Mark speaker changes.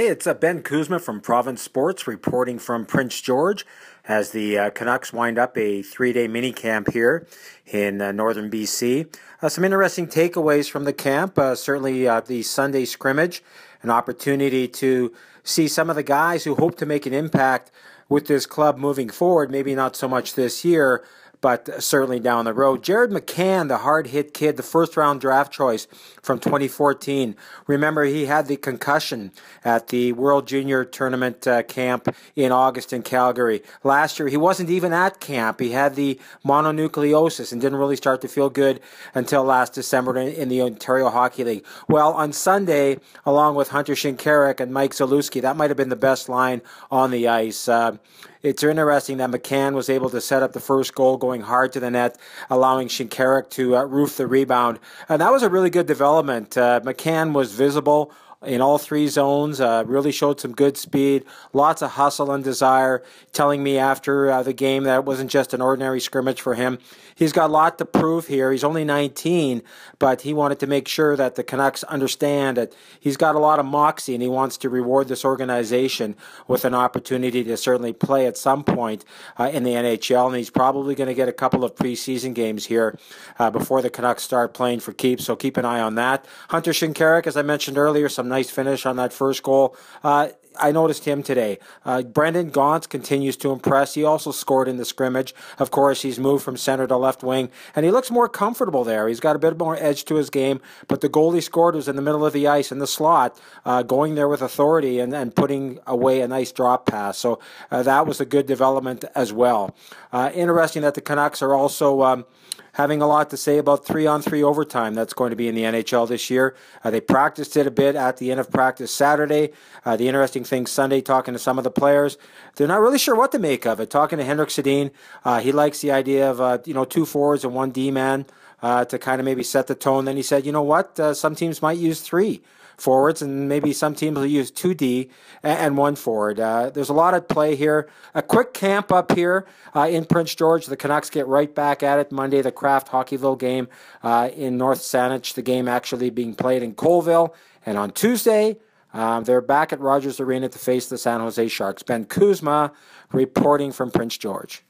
Speaker 1: Hey, it's Ben Kuzma from Province Sports reporting from Prince George as the Canucks wind up a three-day mini camp here in northern BC. Some interesting takeaways from the camp, certainly the Sunday scrimmage, an opportunity to see some of the guys who hope to make an impact with this club moving forward, maybe not so much this year, but certainly down the road. Jared McCann, the hard-hit kid, the first-round draft choice from 2014. Remember, he had the concussion at the World Junior Tournament camp in August in Calgary. Last year, he wasn't even at camp. He had the mononucleosis and didn't really start to feel good until last December in the Ontario Hockey League. Well, on Sunday, along with Hunter Shinkaruk and Mike Zalewski, that might have been the best line on the ice. It's interesting that McCann was able to set up the first goal going hard to the net, allowing Shinkaruk to roof the rebound. And that was a really good development. McCann was visible in all three zones, really showed some good speed, lots of hustle and desire, telling me after the game that it wasn't just an ordinary scrimmage for him. He's got a lot to prove here. He's only 19, but he wanted to make sure that the Canucks understand that he's got a lot of moxie and he wants to reward this organization with an opportunity to certainly play at some point in the NHL, and he's probably going to get a couple of preseason games here before the Canucks start playing for keeps, so keep an eye on that. Hunter Shinkaruk, as I mentioned earlier, some nice finish on that first goal. I noticed him today. Brendan Gaunce continues to impress. He also scored in the scrimmage. Of course, he's moved from center to left wing, and he looks more comfortable there. He's got a bit more edge to his game, but the goal he scored was in the middle of the ice in the slot, going there with authority and putting away a nice drop pass. So that was a good development as well. Interesting that the Canucks are also having a lot to say about 3-on-3 overtime that's going to be in the NHL this year. They practiced it a bit at the end of practice Saturday. The interesting thing Sunday, talking to some of the players, they're not really sure what to make of it. Talking to Henrik Sedin, he likes the idea of two forwards and one D-man to kind of maybe set the tone. Then he said, you know what, some teams might use three forwards, and maybe some teams will use 2D and one forward. There's a lot at play here. A quick camp up here in Prince George. The Canucks get right back at it Monday, the Kraft Hockeyville game in North Saanich, the game actually being played in Colville. And on Tuesday, they're back at Rogers Arena to face the San Jose Sharks. Ben Kuzma reporting from Prince George.